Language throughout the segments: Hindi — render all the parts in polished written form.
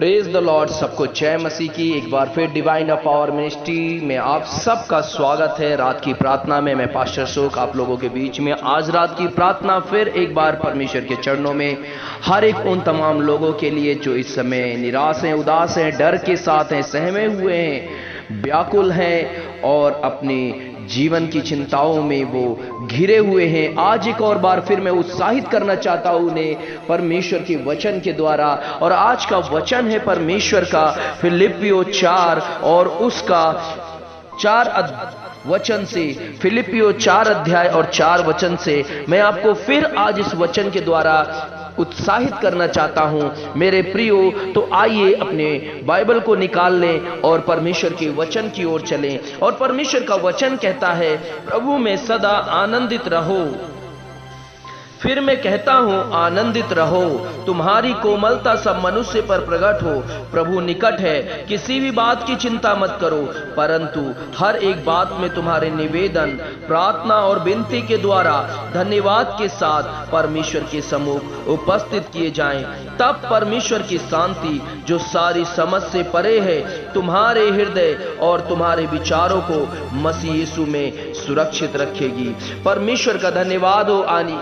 Praise the Lord. सबको जय मसीह की। एक बार फिर डिवाइन ऑफ पावर मिनिस्ट्री में आप सबका स्वागत है। रात की प्रार्थना में मैं पास्टर अशोक आप लोगों के बीच में। आज रात की प्रार्थना फिर एक बार परमेश्वर के चरणों में हर एक उन तमाम लोगों के लिए जो इस समय निराश हैं, उदास हैं, डर के साथ हैं, सहमे हुए हैं, व्याकुल हैं और अपनी जीवन की चिंताओं में वो घिरे हुए हैं। आज एक और बार फिर मैं उत्साहित करना चाहता हूं उन्हें परमेश्वर के वचन के द्वारा। और आज का वचन है परमेश्वर का फिलिपियो 4 और उसका 4 वचन से। फिलिपियो 4 अध्याय और 4 वचन से मैं आपको फिर आज इस वचन के द्वारा उत्साहित करना चाहता हूं मेरे प्रियो। तो आइए अपने बाइबल को निकाल लें और परमेश्वर के वचन की ओर चलें। और परमेश्वर का वचन कहता है, प्रभु में सदा आनंदित रहो। फिर मैं कहता हूं आनंदित रहो। तुम्हारी कोमलता सब मनुष्य पर प्रकट हो। प्रभु निकट है। किसी भी बात की चिंता मत करो, परंतु हर एक बात में तुम्हारे निवेदन, प्रार्थना और विनती के द्वारा धन्यवाद के साथ परमेश्वर के सम्मुख उपस्थित किए जाएं। तब परमेश्वर की शांति जो सारी समझ से परे है तुम्हारे हृदय और तुम्हारे विचारों को मसीह यीशु में सुरक्षित रखेगी। परमेश्वर का धन्यवाद हो।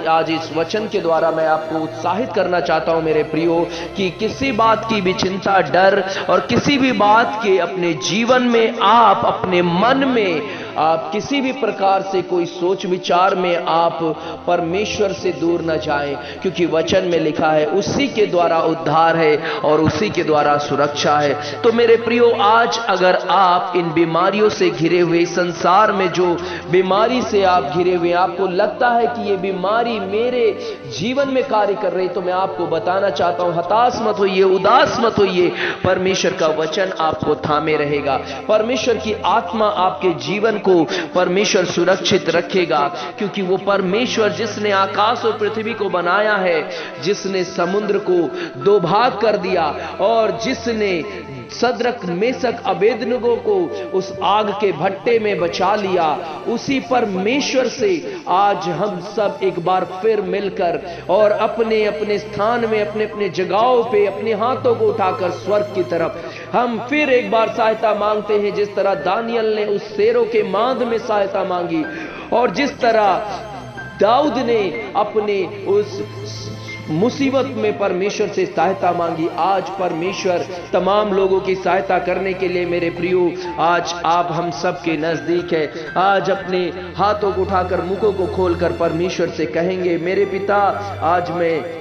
आज इस वचन के द्वारा मैं आपको उत्साहित करना चाहता हूं मेरे प्रियो कि किसी बात की भी चिंता, डर और किसी भी बात के अपने जीवन में आप अपने मन में आप किसी भी प्रकार से कोई सोच विचार में आप परमेश्वर से दूर न जाएं, क्योंकि वचन में लिखा है उसी के द्वारा उद्धार है और उसी के द्वारा सुरक्षा है। तो मेरे प्रियो, आज अगर आप इन बीमारियों से घिरे हुए संसार में जो बीमारी से आप घिरे हुए, आपको लगता है कि ये बीमारी मेरे जीवन में कार्य कर रही, तो मैं आपको बताना चाहता हूं हताश मत होइए, उदास मत होइए। परमेश्वर का वचन आपको थामे रहेगा। परमेश्वर की आत्मा आपके जीवन को परमेश्वर सुरक्षित रखेगा, क्योंकि वो परमेश्वर जिसने आकाश और पृथ्वी को बनाया है, जिसने समुद्र को 2 भाग कर दिया और जिसने सद्रक, मेसक, अबेदनगो को उस आग के भट्टे में बचा लिया, उसी परमेश्वर से आज हम सब एक बार फिर मिलकर और अपने अपने स्थान में, अपने अपने जगहों पे अपने हाथों को उठाकर स्वर्ग की तरफ हम फिर एक बार सहायता मांगते हैं। जिस तरह दानियल ने उस शेरों के मांद में सहायता मांगी और जिस तरह दाऊद ने अपने उस मुसीबत में परमेश्वर से सहायता मांगी, आज परमेश्वर तमाम लोगों की सहायता करने के लिए मेरे प्रियो आज आप हम सब के नजदीक है। आज अपने हाथों को उठाकर, मुखों को खोलकर परमेश्वर से कहेंगे, मेरे पिता, आज मैं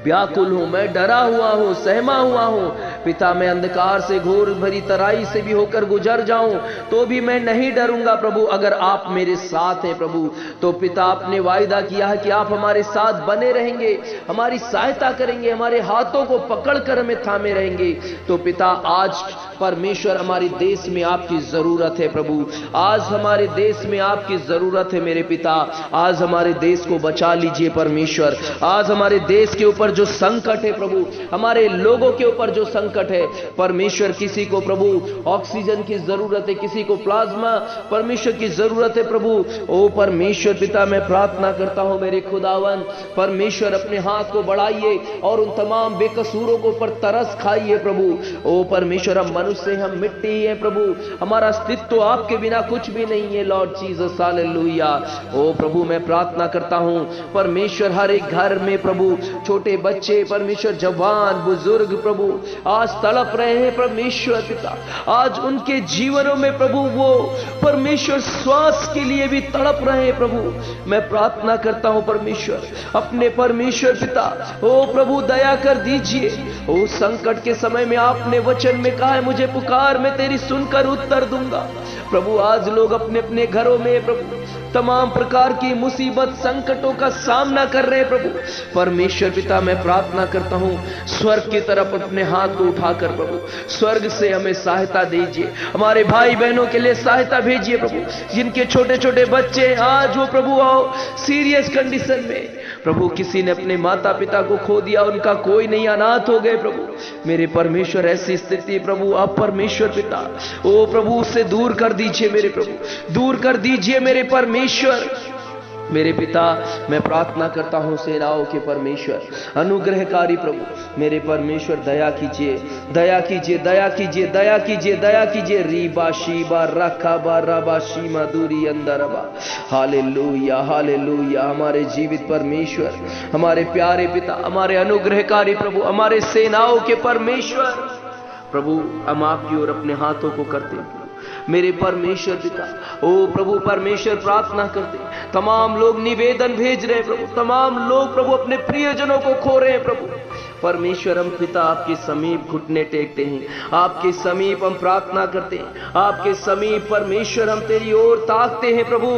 व्याकुल हूं, मैं डरा हुआ हूं, सहमा हुआ हूं। पिता, मैं अंधकार से, घोर भरी तराई से भी होकर गुजर जाऊं तो भी मैं नहीं डरूंगा प्रभु, अगर आप मेरे साथ हैं प्रभु। तो पिता, आपने वायदा किया है कि आप हमारे साथ बने रहेंगे, हमारी सहायता करेंगे, हमारे हाथों को पकड़कर हमें थामे रहेंगे। तो पिता, आज परमेश्वर हमारे देश में आपकी जरूरत है प्रभु। आज हमारे देश में आपकी जरूरत है मेरे पिता। आज हमारे देश को बचा लीजिए परमेश्वर। आज हमारे देश के ऊपर जो संकट है प्रभु, हमारे लोगों के ऊपर जो संकट है परमेश्वर, किसी को प्रभु ऑक्सीजन की जरूरत है, किसी को प्लाज्मा परमेश्वर की जरूरत है प्रभु। ओ परमेश्वर पिता, मैं प्रार्थना करता हूं मेरे खुदावन परमेश्वर, अपने हाथ को बढ़ाइए और उन तमाम बेकसूरों को पर तरस खाइए प्रभु। ओ परमेश्वर, हम मनुष्य, हम मिट्टी ही है प्रभु, हमारा अस्तित्व तो आपके बिना कुछ भी नहीं है लॉर्ड जीसस, हालेलुया। ओ प्रभु, मैं प्रार्थना करता हूं परमेश्वर, हर एक घर में प्रभु छोटे बच्चे परमेश्वर, जवान, बुजुर्ग प्रभु आज तड़प रहे हैं परमेश्वर पिता। आज उनके जीवनों में प्रभु वो परमेश्वर श्वास के लिए भी तड़प रहे हैं प्रभु। मैं प्रार्थना करता हूं परमेश्वर, अपने परमेश्वर पिता, ओ प्रभु दया कर दीजिए। ओ संकट के समय में आपने वचन में कहा है, मुझे पुकार, मैं तेरी सुनकर उत्तर दूंगा। प्रभु, आज लोग अपने अपने घरों में प्रभु तमाम प्रकार की मुसीबत, संकटों का सामना कर रहे हैं प्रभु। परमेश्वर पिता, मैं प्रार्थना करता हूं स्वर्ग की तरफ अपने हाथ को उठाकर प्रभु स्वर्ग से हमें सहायता दीजिए। हमारे भाई बहनों के लिए सहायता भेजिए प्रभु, जिनके छोटे छोटे बच्चे आज वो प्रभु आओ सीरियस कंडीशन में प्रभु, किसी ने अपने माता पिता को खो दिया, उनका कोई नहीं, अनाथ हो गए प्रभु। मेरे परमेश्वर, ऐसी स्थिति प्रभु आप परमेश्वर पिता ओ प्रभु उससे दूर कर दीजिए मेरे प्रभु, दूर कर दीजिए मेरे परमेश्वर। मेरे पिता, मैं प्रार्थना करता हूँ सेनाओं के परमेश्वर, अनुग्रहकारी प्रभु, मेरे परमेश्वर दया कीजिए, दया कीजिए, दया कीजिए, दया कीजिए, दया कीजिए। रीबा शीबा रखा बा रबा शीमा दूरी अंदरबा। Hallelujah, hallelujah. हमारे जीवित परमेश्वर, हमारे प्यारे पिता, हमारे अनुग्रहकारी प्रभु, हमारे सेनाओं के परमेश्वर प्रभु, हम आपकी ओर अपने हाथों को करते हैं मेरे परमेश्वर पिता। ओ प्रभु परमेश्वर, प्रार्थना करते, तमाम लोग निवेदन भेज रहे हैं प्रभु, तमाम लोग प्रभु अपने प्रियजनों को खो रहे हैं प्रभु परमेश्वर। हम पिता आपके समीप घुटने टेकते हैं, आपके समीप हम प्रार्थना करते हैं, आपके समीप परमेश्वर हम तेरी ओर ताकते हैं प्रभु।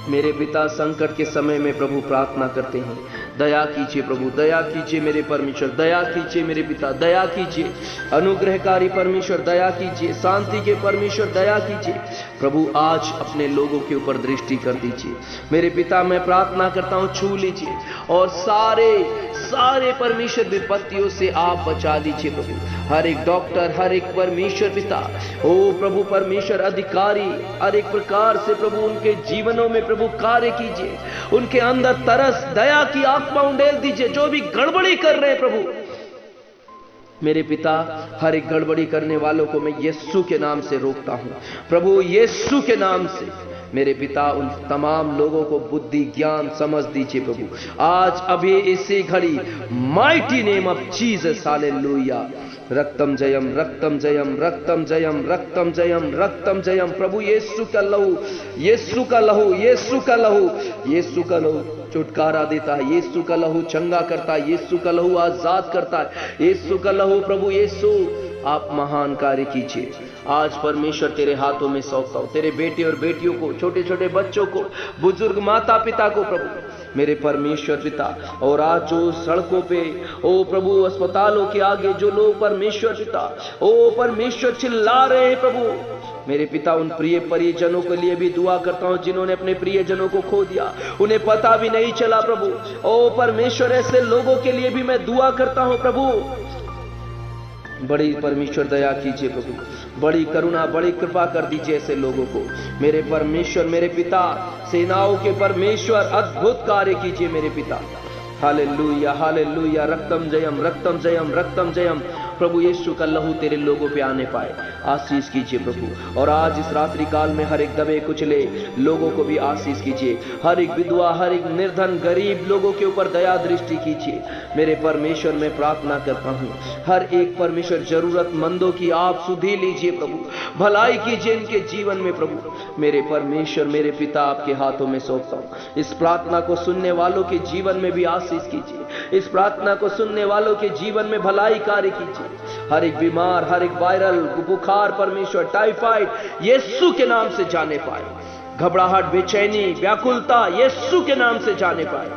मेरे पिता, संकट के समय में प्रभु प्रार्थना करते हैं, दया कीजिए प्रभु, दया कीजिए मेरे परमेश्वर, दया कीजिए मेरे पिता, दया कीजिए अनुग्रहकारी परमेश्वर, दया कीजिए शांति के परमेश्वर, दया कीजिए प्रभु। आज अपने लोगों के ऊपर दृष्टि कर दीजिए मेरे पिता। मैं प्रार्थना करता हूं, छू लीजिए और सारे परमेश्वर विपत्तियों से आप बचा लीजिए प्रभु। हर एक डॉक्टर, हर एक परमेश्वर पिता, ओ प्रभु परमेश्वर अधिकारी, हर एक प्रकार से प्रभु उनके जीवनों में प्रभु कार्य कीजिए, उनके अंदर तरस दया की आत्मा उंडेल दीजिए। जो भी गड़बड़ी कर रहे हैं प्रभु मेरे पिता, हर एक गड़बड़ी करने वालों को मैं यीशु के नाम से रोकता हूं प्रभु, यीशु के नाम से मेरे पिता। उन तमाम लोगों को बुद्धि ज्ञान समझ दीजिए प्रभु आज अभी इसी घड़ी, mighty name of Jesus. Hallelujah. रक्तम जयम, रक्तम जयम, रक्तम जयम, रक्तम जयम, रक्तम जयम प्रभु। यीशु का लहू, यीशु का लहू, यीशु का लहू, यीशु का लहू छुटकारा देता है, यीशु का लहू चंगा करता है, यीशु का लहू आजाद करता है, यीशु का लहू प्रभु। यीशु आप महान कार्य कीजिए आज परमेश्वर, तेरे हाथों में सौंपता हूं तेरे बेटे और बेटियों को, छोटे छोटे बच्चों को, बुजुर्ग माता पिता को प्रभु मेरे परमेश्वर पिता। और आज जो सड़कों पे ओ प्रभु, अस्पतालों के आगे जो लोग परमेश्वर पिता ओ परमेश्वर चिल्ला रहे हैं प्रभु मेरे पिता, उन प्रिय परिजनों के लिए भी दुआ करता हूं जिन्होंने अपने प्रियजनों को खो दिया, उन्हें पता भी नहीं चला प्रभु। ओ परमेश्वर, ऐसे लोगों के लिए भी मैं दुआ करता हूं प्रभु। बड़ी परमेश्वर दया कीजिए प्रभु, बड़ी करुणा, बड़ी कृपा कर दीजिए ऐसे लोगों को मेरे परमेश्वर, मेरे पिता। सेनाओं के परमेश्वर अद्भुत कार्य कीजिए मेरे पिता। Hallelujah, hallelujah. रक्तम जयम, रक्तम जयम, रक्तम जयम प्रभु। यीशु का लहू तेरे लोगों पे आने पाए, आशीष कीजिए प्रभु। और आज इस रात्रि काल में हर एक दबे कुचले लोगों को भी आशीष कीजिए, हर एक विधवा, हर एक निर्धन गरीब लोगों के ऊपर दया दृष्टि कीजिए मेरे परमेश्वर। मैं प्रार्थना करता हूँ हर एक परमेश्वर जरूरतमंदों की आप सुधि लीजिए प्रभु, भलाई कीजिए इनके जीवन में प्रभु मेरे परमेश्वर, मेरे पिता। आपके हाथों में सौंपता हूँ इस प्रार्थना को सुनने वालों के जीवन में भी आशीष कीजिए, इस प्रार्थना को सुनने वालों के जीवन में भलाई कार्य कीजिए। हर एक बीमार, हर एक वायरल बुखार परमेश्वर, टाइफाइड यीशु के नाम से जाने पाए, घबराहट, बेचैनी, व्याकुलता यीशु के नाम से जाने पाए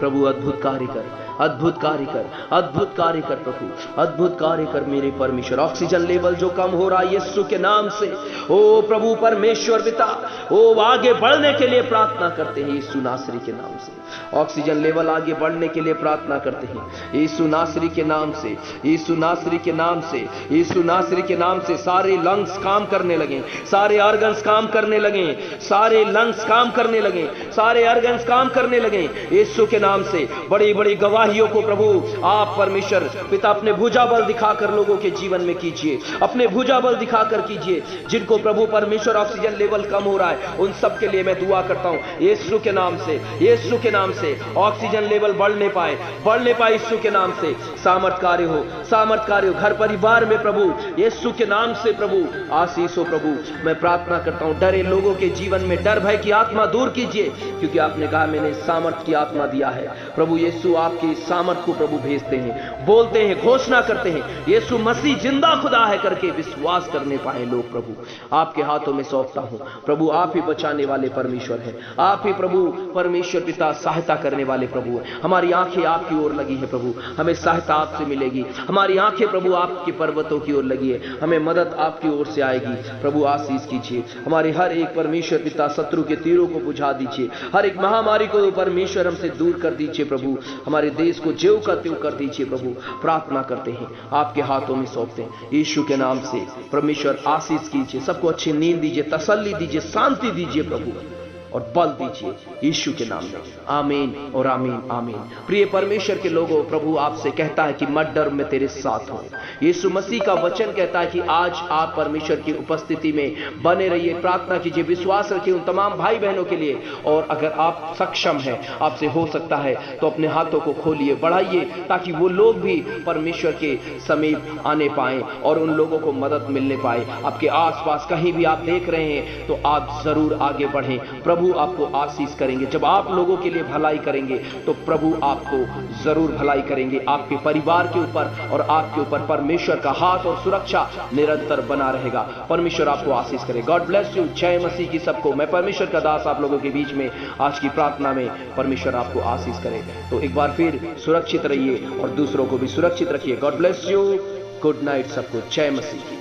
प्रभु। अद्भुत कार्य कर, अद्भुत कार्य कर, अद्भुत कार्य कर प्रभु, अद्भुत कार्य कर मेरे परमेश्वर। ऑक्सीजन लेवल जो कम हो रहा है यीशु के नाम से, ओ प्रभु परमेश्वर पिता, ओ आगे बढ़ने के लिए प्रार्थना करते हैं यीशु नासरी के नाम से। ऑक्सीजन लेवल आगे बढ़ने के लिए प्रार्थना करते हैं यीशु नासरी के नाम से, यीशु नासरी के नाम से, यीशु नासरी के नाम से। सारे लंग्स काम करने लगे, सारे ऑर्गन्स काम करने लगे, सारे लंग्स काम करने लगे, सारे ऑर्गन्स काम करने लगे यीशु के नाम से। बड़ी बड़ी गवाहियों को प्रभु आप परमेश्वर पिता अपने भुजा बल दिखाकर लोगों के जीवन में कीजिए, अपने भुजा बल दिखाकर कीजिए। जिनको प्रभु परमेश्वर ऑक्सीजन लेवल कम हो रहा है उन सब के लिए मैं दुआ करता हूं यीशु के नाम से, यीशु के नाम से ऑक्सीजन लेवल बढ़ने पाए, बढ़ने पाए यीशु के नाम से। सामर्थ कार्य हो, सामर्थ कार्य हो घर परिवार में प्रभु यीशु के नाम से प्रभु आशीष हो प्रभु। मैं प्रार्थना करता हूं डरे लोगों के जीवन में डर भय की आत्मा दूर कीजिए, क्योंकि आपने कहा मैंने सामर्थ की आत्मा दिया है प्रभु। यीशु आपकी सामर्थ को प्रभु भेजते हैं, बोलते हैं, घोषणा करते हैं यीशु मसीह जिंदा खुदा है करके विश्वास करने पाए लोग प्रभु। आपके हाथों में सौंपता हूं प्रभु, आप ही बचाने वाले परमेश्वर हैं, आप ही प्रभु परमेश्वर पिता सहायता करने वाले प्रभु हैं। हमारी आंखें आपकी ओर लगी है प्रभु, हमें सहायता आपसे मिलेगी। हमारी आंखें प्रभु आपके पर्वतों की ओर लगी है, हमें मदद आपकी ओर से आएगी प्रभु। आशीष कीजिए हमारी हर एक परमेश्वर पिता शत्रु के तीरों को बुझा दीजिए, हर एक महामारी को परमेश्वर हमसे दूर कर दीजिए प्रभु। हमारे देश को ज्यों का त्यों कर दीजिए प्रभु। प्रार्थना करते हैं, आपके हाथों में सौंपते हैं यीशु के नाम से। परमेश्वर आशीष कीजिए, सबको अच्छी नींद दीजिए, तसल्ली दीजिए, शांति दीजिए प्रभु, और बल दीजिए यीशु के नाम में। आमीन और आमीन आमीन। प्रिय परमेश्वर के लोगों, प्रभु आपसे कहता है कि मत डर, मैं तेरे साथ हूं। यीशु मसीह का वचन कहता है कि आज आप परमेश्वर की उपस्थिति में बने रहिए, प्रार्थना कीजिए, विश्वास रखिए उन तमाम भाई बहनों के लिए। और अगर आप सक्षम हैं, आपसे हो सकता है तो अपने हाथों को खोलिए, बढ़ाइए, ताकि वो लोग भी परमेश्वर के समीप आने पाए और उन लोगों को मदद मिलने पाए। आपके आसपास कहीं भी आप देख रहे हैं तो आप जरूर आगे बढ़ें, प्रभु आपको आशीष करेंगे। जब आप लोगों के लिए भलाई करेंगे तो प्रभु आपको जरूर भलाई करेंगे। आपके परिवार के ऊपर और आपके ऊपर परमेश्वर का हाथ और सुरक्षा निरंतर बना रहेगा। परमेश्वर आपको आशीष करे। God bless you. जय मसीह की सबको। मैं परमेश्वर का दास आप लोगों के बीच में आज की प्रार्थना में परमेश्वर आपको आशीष करे। तो एक बार फिर सुरक्षित रहिए और दूसरों को भी सुरक्षित रखिए। God bless you. Good night सबको। जय मसीह की।